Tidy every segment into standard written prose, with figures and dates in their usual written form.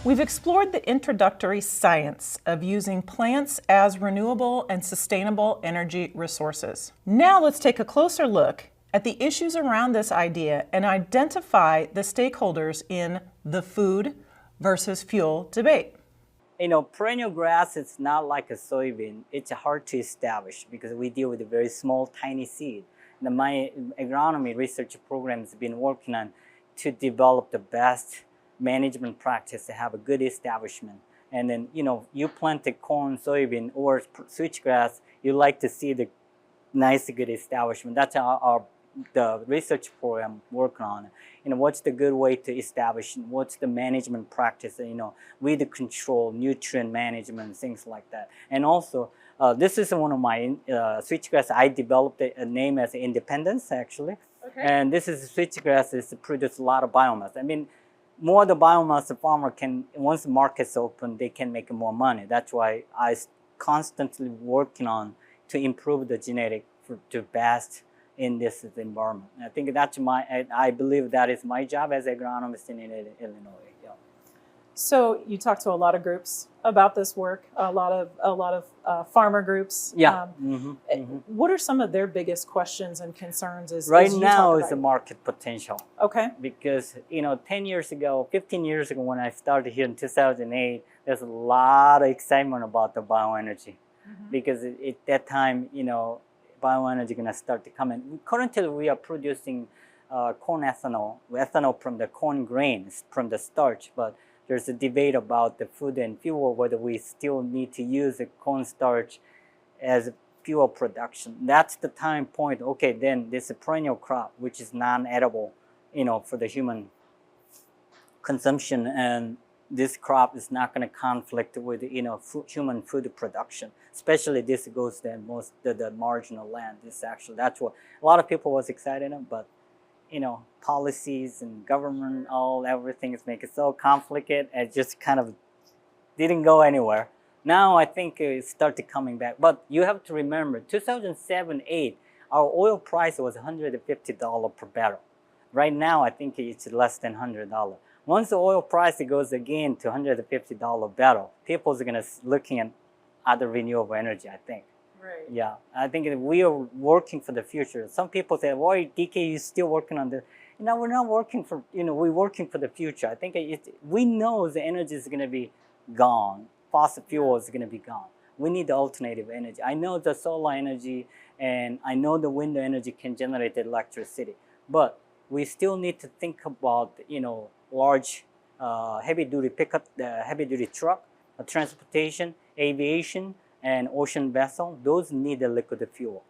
We've explored the introductory science of using plants as renewable and sustainable energy resources. Now let's take a closer look at the issues around this idea and identify the stakeholders in the food versus fuel debate. Perennial grass is not like a soybean. It's hard to establish because we deal with a very small, tiny seed. My agronomy research program has been working on to develop the best management practice to have a good establishment. And then, you plant a corn, soybean, or switchgrass, you like to see the nice, good establishment. That's the research program working on. What's the good way to establish? What's the management practice? Weed control, nutrient management, things like that. And also, this is one of my switchgrass. I developed a name as Independence, actually. Okay. And this is switchgrass. It produces a lot of biomass. More the biomass the farmer can, once the market's open, they can make more money. That's why I constantly working on to improve the genetic to best in this environment. I think that's I believe that is my job as agronomist in Illinois. Yeah. So you talk to a lot of groups about this work, a lot of farmer groups. Yeah. What are some of their biggest questions and concerns? Right now is the market potential. Okay. Because 10 years ago, 15 years ago, when I started here in 2008, there's a lot of excitement about the bioenergy, because at that time, bioenergy going to start to come in. Currently, we are producing corn ethanol from the corn grains, from the starch, but there's a debate about the food and fuel, whether we still need to use the cornstarch as fuel production. That's the time point. Okay, then this is a perennial crop, which is non-edible, for the human consumption, and this crop is not going to conflict with human food production. Especially this goes to the marginal land. That's what a lot of people was excited about, but policies and government, everything is making it so complicated. It just kind of didn't go anywhere. Now I think it started coming back. But you have to remember, 2007-8, our oil price was $150 per barrel. Right now, I think it's less than $100. Once the oil price goes again to $150 barrel, people's gonna looking at other renewable energy, I think. Right. Yeah, I think we are working for the future. Some people say, "Why, DK, you still working on the?" We're not working for. We're working for the future. I think we know the energy is gonna be gone. Fossil fuel is gonna be gone. We need the alternative energy. I know the solar energy and I know the wind energy can generate electricity, but we still need to think about large heavy-duty pickup, heavy-duty truck, transportation, aviation, and ocean vessel. Those need a liquid fuel.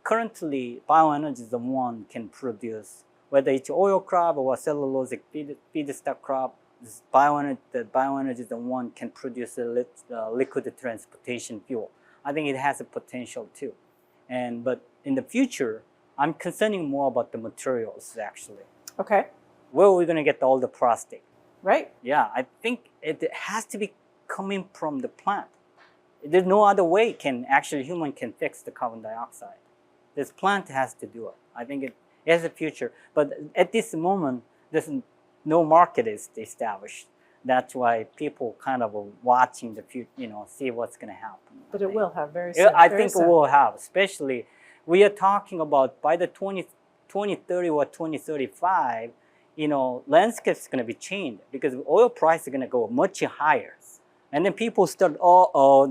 Currently, bioenergy is the one can produce, whether it's oil crop or cellulosic feedstock crop. The bioenergy is the one can produce a liquid transportation fuel. I think it has a potential too. But in the future, I'm concerning more about the materials actually. Okay. Where are we going to get all the plastic? Right. Yeah, I think it has to be coming from the plant. There's no other way human can fix the carbon dioxide. This plant has to do it. I think it has a future. But at this moment, there's no market is established. That's why people kind of are watching the future, see what's going to happen. But it will have very soon. I think it will have, especially we are talking about by the 2030 or 2035, landscape is going to be changed because oil price is going to go much higher. And then people start,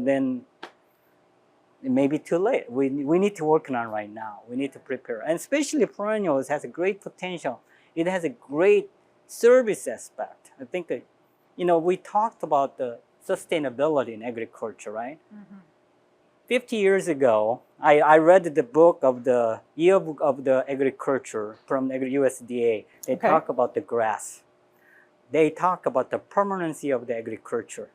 then it may be too late. We need to work on it right now. We need to prepare. And especially perennials has a great potential. It has a great service aspect. I think that, we talked about the sustainability in agriculture, right? 50 years ago, I read the book of the Yearbook of the Agriculture from USDA. They talk about the grass. They talk about the permanency of the agriculture.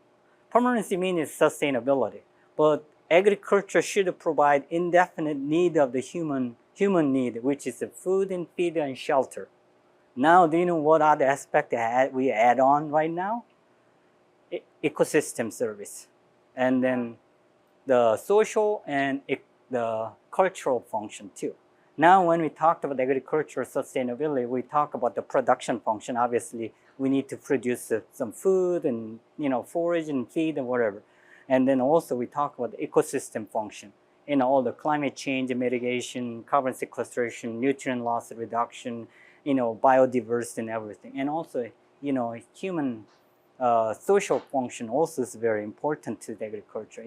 Permanency means sustainability, but agriculture should provide indefinite need of the human need, which is the food and feed and shelter. Now, do you know what other aspect we add on right now? Ecosystem service, and then the social and the cultural function too. Now, when we talked about agricultural sustainability, we talk about the production function. Obviously, we need to produce some food and forage and feed and whatever. And then also we talk about the ecosystem function. All the climate change mitigation, carbon sequestration, nutrient loss reduction, biodiversity and everything. And also, human social function also is very important to the agriculture.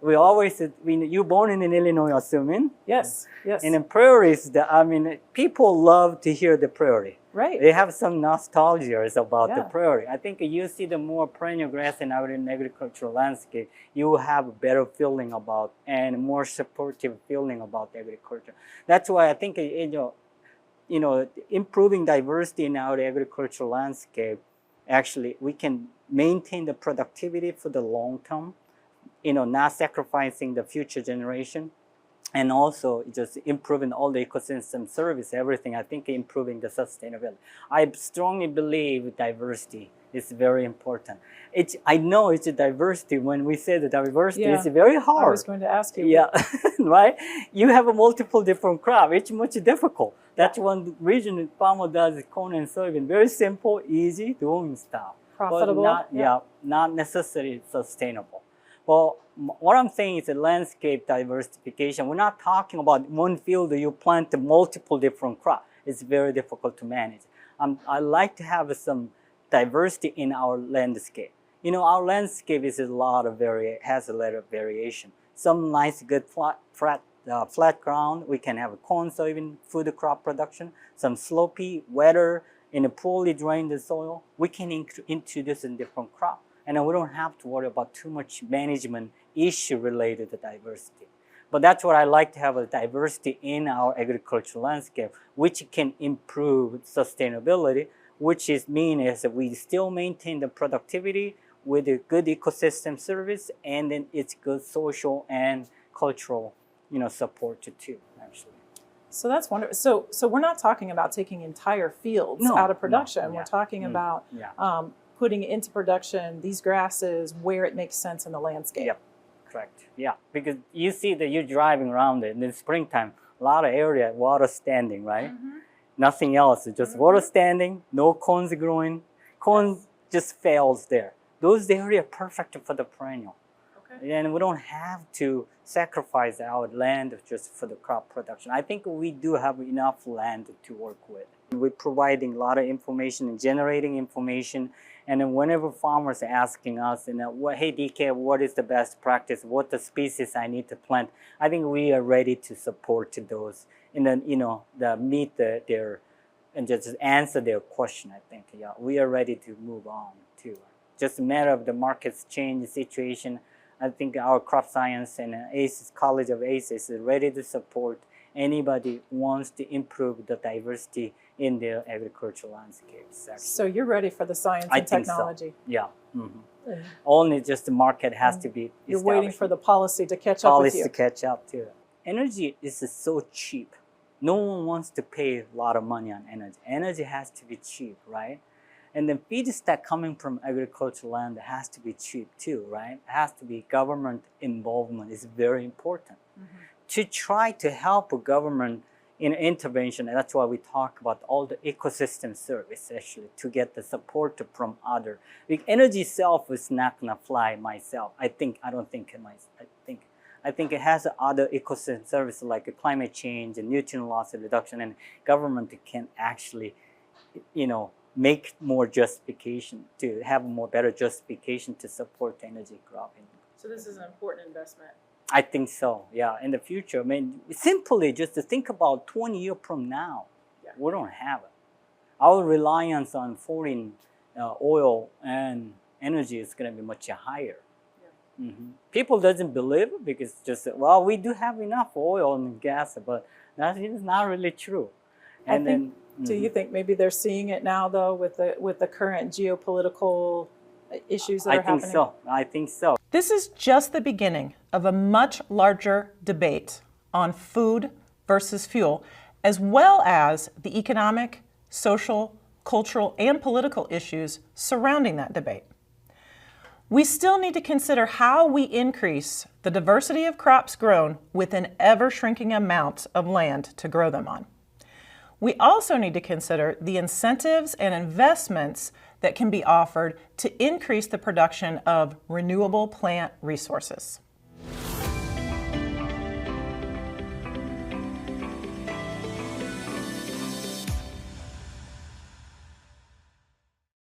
We always said, you're born in Illinois, assuming. Yes, yes. And in prairies, people love to hear the prairie. Right. They have some nostalgia about the Yeah. prairie. I think you see the more perennial grass in our agricultural landscape, you will have a better feeling about and more supportive feeling about agriculture. That's why I think improving diversity in our agricultural landscape, actually we can maintain the productivity for the long term, not sacrificing the future generation, and also just improving all the ecosystem service, everything. I think improving the sustainability. I strongly believe diversity is very important. I know it's a diversity. When we say the diversity, it's very hard. I was going to ask you. Yeah, right? You have a multiple different crop. It's much difficult. That's one reason farmer does corn and soybean. Very simple, easy, doing stuff. Profitable. But not necessarily sustainable. Well, what I'm saying is a landscape diversification. We're not talking about one field you plant multiple different crops. It's very difficult to manage. I like to have some diversity in our landscape. Our landscape has a lot of variation. Some nice, good flat ground. We can have corn, soybean, food crop production. Some slopey, wetter, in a poorly drained soil. We can introduce in different crops. And we don't have to worry about too much management issue related to diversity. But that's what I like to have, a diversity in our agricultural landscape, which can improve sustainability, which means that we still maintain the productivity with a good ecosystem service, and then it's good social and cultural, support too, actually. So that's wonderful. So we're not talking about taking entire fields out of production. We're talking about putting into production these grasses where it makes sense in the landscape. Yep, correct. Yeah, because you see that you're driving around it in the springtime, a lot of area, water standing, right? Mm-hmm. Nothing else, just water standing, no corns growing. Corn just fails there. Those areas are perfect for the perennial. Okay. And we don't have to sacrifice our land just for the crop production. I think we do have enough land to work with. We're providing a lot of information and generating information. And then whenever farmers are asking us, hey DK, what is the best practice? What the species I need to plant? I think we are ready to support those, and then meet their and just answer their question. I think we are ready to move on too. Just a matter of the market's change situation. I think our crop science and ACES College of ACES is ready to support anybody who wants to improve the diversity in their agricultural landscapes. Actually. So you're ready for the science and technology. So. Yeah. Mm-hmm. Only just the market has to be You're waiting for the policy to catch up with you. Policy to catch up too. Energy is so cheap. No one wants to pay a lot of money on energy. Energy has to be cheap, right? And then feedstock coming from agricultural land has to be cheap too, right? It has to be government involvement is very important. Mm-hmm. To try to help a government in intervention, and that's why we talk about all the ecosystem service actually to get the support from other. Because energy itself is not gonna fly myself. I think it has other ecosystem service like climate change and nutrient loss reduction, and government can actually, make more justification to have more better justification to support energy cropping. So this is an important investment. I think so, yeah. In the future, simply just to think about 20 years from now, we don't have it. Our reliance on foreign oil and energy is going to be much higher. Yeah. Mm-hmm. People doesn't believe it because we do have enough oil and gas, but that is not really true. And do you think maybe they're seeing it now though with the current geopolitical issues that are happening? I think so. This is just the beginning of a much larger debate on food versus fuel, as well as the economic, social, cultural, and political issues surrounding that debate. We still need to consider how we increase the diversity of crops grown with an ever-shrinking amount of land to grow them on. We also need to consider the incentives and investments that can be offered to increase the production of renewable plant resources.